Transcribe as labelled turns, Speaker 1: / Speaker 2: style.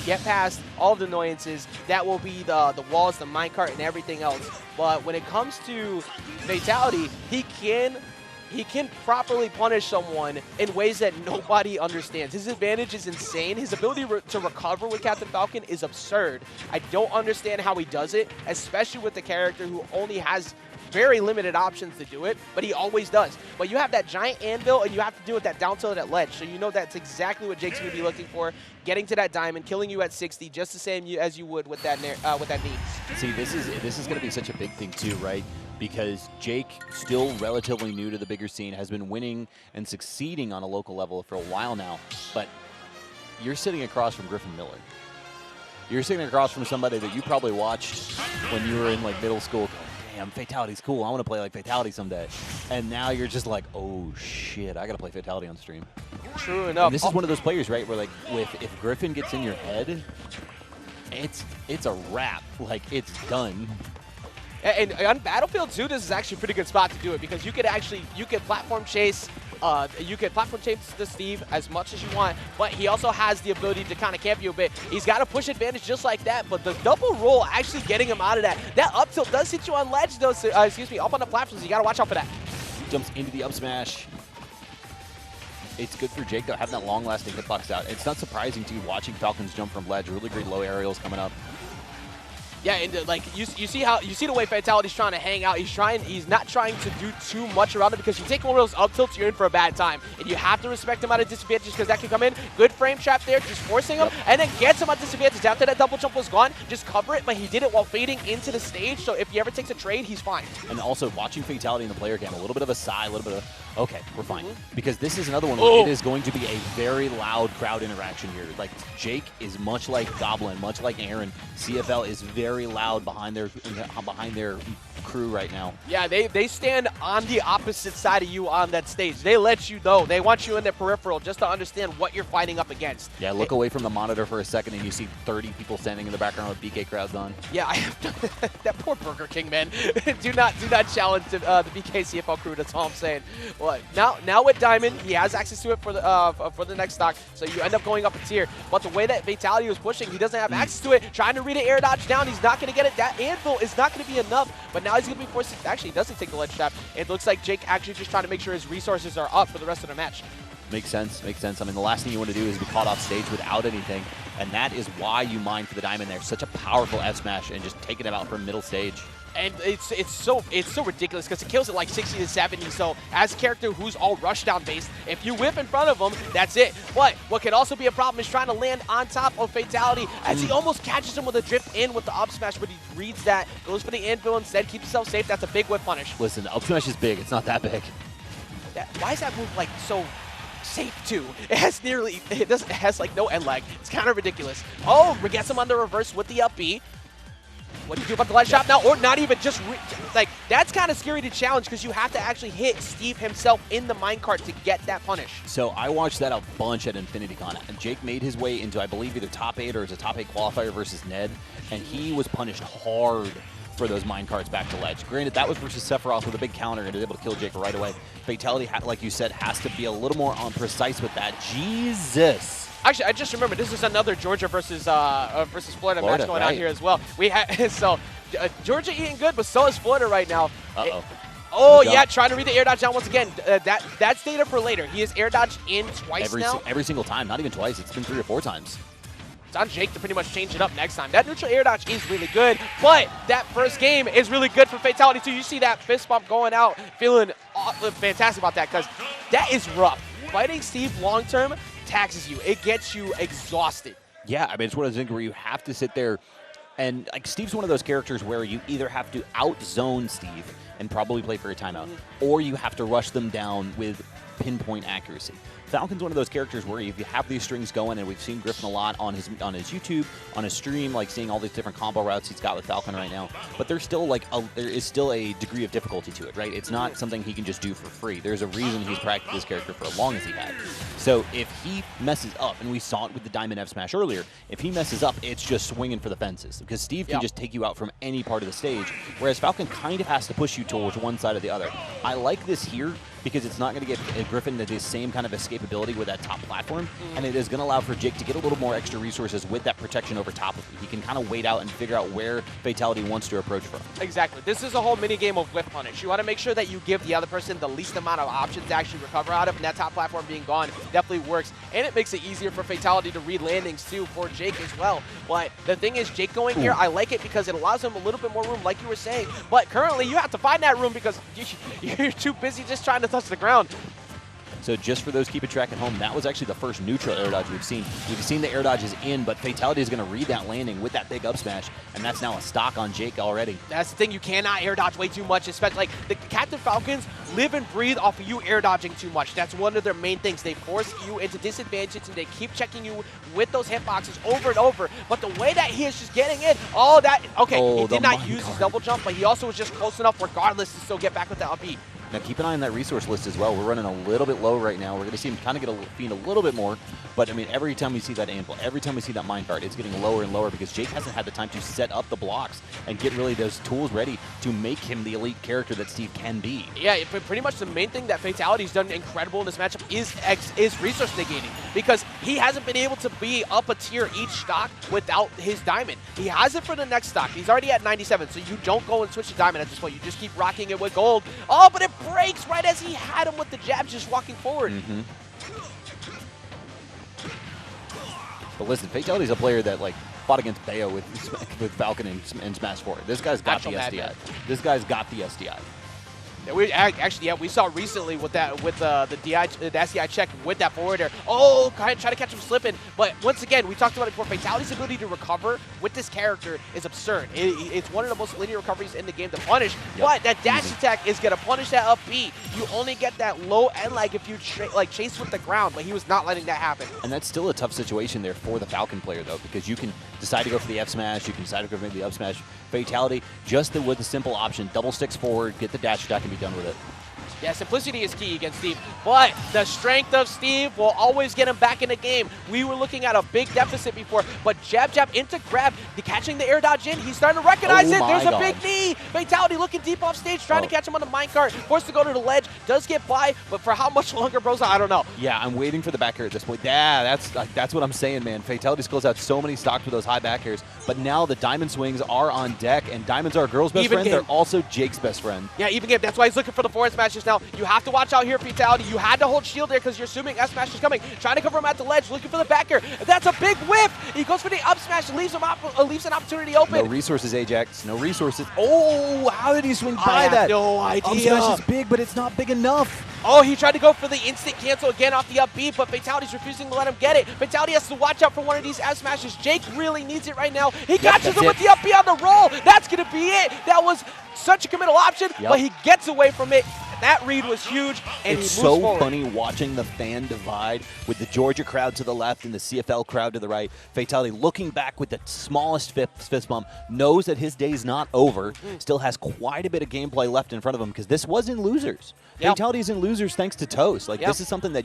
Speaker 1: get past all of the annoyances. That will be the walls, the minecart, and everything else. But when it comes to Fatality, he can properly punish someone in ways that nobody understands. His advantage is insane. His ability to recover with Captain Falcon is absurd. I don't understand how he does it, especially with the character who only has very limited options to do it, but he always does. But you have that giant anvil, and you have to deal with that down tilt at ledge, so you know that's exactly what Jake's going to be looking for, getting to that diamond, killing you at 60, just the same as you would with that knee.
Speaker 2: See, this is going to be such a big thing too, right? Because Jake, still relatively new to the bigger scene, has been winning and succeeding on a local level for a while now, but you're sitting across from Griffin Miller. You're sitting across from somebody that you probably watched when you were in like middle school. Damn, Fatality's cool. I want to play like Fatality someday. And now you're just like, oh shit, I got to play Fatality on stream.
Speaker 1: True enough.
Speaker 2: And this is one of those players, right, where like if Griffin gets in your head, it's a wrap. Like, it's done.
Speaker 1: And on Battlefield 2, this is actually a pretty good spot to do it because you could platform chase. You can platform chase the Steve as much as you want, but he also has the ability to kind of camp you a bit. He's got a push advantage just like that, but the double roll actually getting him out of that. That up tilt does hit you on ledge, though. So, up on the platforms. You got to watch out for that.
Speaker 2: Jumps into the up smash. It's good for Jake, though, having that long-lasting hitbox out. It's not surprising to you watching Falcons jump from ledge. Really great low aerials coming up.
Speaker 1: Yeah, and like you see the way Fatality's trying to hang out. He's not trying to do too much around it because you take one of those up tilts, you're in for a bad time, and you have to respect him at a disadvantage because that can come in. Good frame trap there, just forcing him, and then gets him at disadvantage after that double jump was gone. Just cover it, but he did it while fading into the stage. So if he ever takes a trade, he's fine.
Speaker 2: And also watching Fatality in the player cam, a little bit of a sigh, a little bit of okay, we're fine, because this is another one where it is going to be a very loud crowd interaction here. Like Jake is much like Goblin, much like Aaron. CFL is very loud behind their crew right now.
Speaker 1: Yeah, they stand on the opposite side of you on that stage. They let you know. They want you in their peripheral just to understand what you're fighting up against.
Speaker 2: Yeah, look away from the monitor for a second and you see 30 people standing in the background with BK crowds on.
Speaker 1: Yeah, that poor Burger King, man. do not challenge the BK CFL crew. That's all I'm saying. Well, now with Diamond, he has access to it for the next stock, so you end up going up a tier. But the way that Fatality was pushing, he doesn't have access to it. Trying to read an air dodge down, he's not going to get it. That anvil is not going to be enough. But now he's going to be forced to, actually, he doesn't take the ledge trap. It looks like Jake actually just trying to make sure his resources are up for the rest of the match.
Speaker 2: Makes sense, makes sense. I mean, the last thing you want to do is be caught off stage without anything, and that is why you mine for the diamond there. Such a powerful F smash and just taking him out from middle stage.
Speaker 1: And it's so ridiculous because it kills it like 60 to 70. So as a character who's all rushdown based, if you whip in front of him, that's it. But what can also be a problem is trying to land on top of Fatality as he almost catches him with a drift in with the up smash, but he reads that, goes for the anvil instead, keeps himself safe. That's a big whip punish.
Speaker 2: Listen, the up smash is big. It's not that big.
Speaker 1: Why is that move like so safe too? It has like no end lag. It's kind of ridiculous. Oh, gets him on the reverse with the up B. What do you do about the ledge shot now? Or not even just, like, that's kind of scary to challenge because you have to actually hit Steve himself in the minecart to get that punish.
Speaker 2: So I watched that a bunch at InfinityCon, and Jake made his way into, I believe, either top 8 or it's a top 8 qualifier versus Ned, and he was punished hard for those minecarts back to ledge. Granted, that was versus Sephiroth with a big counter and was able to kill Jake right away. Fatality, like you said, has to be a little more precise with that. Jesus.
Speaker 1: Actually, I just remember this is another Georgia versus Florida match going on here as well. We had so Georgia eating good, but so is Florida right now. Oh yeah, trying to read the air dodge down once again. That's data for later. He has air dodged in twice now.
Speaker 2: Every single time, not even twice. It's been 3 or 4 times.
Speaker 1: It's on Jake to pretty much change it up next time. That neutral air dodge is really good, but that first game is really good for Fatality too. You see that fist bump going out, feeling fantastic about that because that is rough. Fighting Steve long term taxes you. It gets you exhausted.
Speaker 2: Yeah, I mean, it's one of those things where you have to sit there, and like Steve's one of those characters where you either have to out-zone Steve and probably play for a timeout, or you have to rush them down with pinpoint accuracy. Falcon's one of those characters where if you have these strings going, and we've seen Griffin a lot on his YouTube, on his stream, like seeing all these different combo routes he's got with Falcon right now. But there's still there is still a degree of difficulty to it, right? It's not something he can just do for free. There's a reason he's practiced this character for as long as he had. So if he messes up, and we saw it with the Diamond F Smash earlier, if he messes up, it's just swinging for the fences because Steve can just take you out from any part of the stage, whereas Falcon kind of has to push you towards one side or the other. I like this here because it's not going to give Griffin the same kind of escapability with that top platform, and it is going to allow for Jake to get a little more extra resources with that protection over top of him. He can kind of wait out and figure out where Fatality wants to approach from.
Speaker 1: Exactly. This is a whole mini game of whiff punish. You want to make sure that you give the other person the least amount of options to actually recover out of, and that top platform being gone definitely works. And it makes it easier for Fatality to read landings too for Jake as well. But the thing is, Jake going here, I like it because it allows him a little bit more room, like you were saying. But currently, you have to find that room because you're too busy just trying to touch the ground.
Speaker 2: So just for those keeping track at home, that was actually the first neutral air dodge we've seen. We've seen the air dodges in, but Fatality is going to read that landing with that big up smash, and that's now a stock on Jake already.
Speaker 1: That's the thing. You cannot air dodge way too much, especially like the Captain Falcons live and breathe off of you air dodging too much. That's one of their main things. They force you into disadvantages, and they keep checking you with those hitboxes over and over. But the way that he is just getting in, he did not use his double jump, but he also was just close enough regardless to still get back with the up B.
Speaker 2: Now keep an eye on that resource list as well. We're running a little bit low right now. We're going to see him kind of get fiend a little bit more. But I mean, every time we see that APLE, every time we see that minecart, it's getting lower and lower because Jake hasn't had the time to set up the blocks and get really those tools ready to make him the elite character that Steve can be.
Speaker 1: Yeah, pretty much the main thing that Fatality's done incredible in this matchup is resource negating, because he hasn't been able to be up a tier each stock without his diamond. He has it for the next stock. He's already at 97, so you don't go and switch the diamond at this point. You just keep rocking it with gold. Oh, but it breaks right as he had him with the jabs just walking forward.
Speaker 2: But listen, Fatality's a player that like fought against Bayo with Falcon and Smash 4. This guy's got the SDI. This guy's got the SDI.
Speaker 1: Yeah, we saw recently with the SDI check with that forward air. Oh, try to catch him slipping. But once again, we talked about it before. Fatality's ability to recover with this character is absurd. It's one of the most linear recoveries in the game to punish. Yep. But that dash attack is gonna punish that up B. You only get that low end lag if you chase with the ground. But he was not letting that happen.
Speaker 2: And that's still a tough situation there for the Falcon player though, because you can decide to go for the F smash, you can decide to go for the up smash. Fatality just with the simple option, double sticks forward, get the dash attack, and be done with it.
Speaker 1: Yeah, simplicity is key against Steve, but the strength of Steve will always get him back in the game. We were looking at a big deficit before, but jab into grab, catching the air dodge in, he's starting to recognize it. There's a big knee. Fatality looking deep off stage, trying to catch him on the minecart, forced to go to the ledge, does get by, but for how much longer, bros? I don't know.
Speaker 2: Yeah, I'm waiting for the back air at this point. Yeah, that's what I'm saying, man. Fatality's closed out so many stocks with those high back airs, but now the diamond swings are on deck, and diamonds are a girl's best friend. They're also Jake's best friend.
Speaker 1: Yeah, even game. That's why he's looking for the forward smashes now. You have to watch out here, Fatality. You had to hold shield there because you're assuming S smash is coming. Trying to cover him at the ledge, looking for the back air. That's a big whip. He goes for the up smash and leaves an opportunity open.
Speaker 2: No resources, Ajax. No resources. Oh, how did he swing by that?
Speaker 1: I have no idea.
Speaker 2: Up smash is big, but it's not big enough.
Speaker 1: Oh, he tried to go for the instant cancel again off the up B, but Fatality's refusing to let him get it. Fatality has to watch out for one of these S smashes. Jake really needs it right now. He catches him with the up B on the roll. That's going to be it. That was such a committal option, but he gets away from it. That read was huge, and
Speaker 2: it's
Speaker 1: he moves forward.
Speaker 2: So funny watching the fan divide with the Georgia crowd to the left and the CFL crowd to the right. Fatality looking back with the smallest fist bump, knows that his day's not over, still has quite a bit of gameplay left in front of him because this was in losers. Fatality's in losers thanks to Toast. Like, this is something that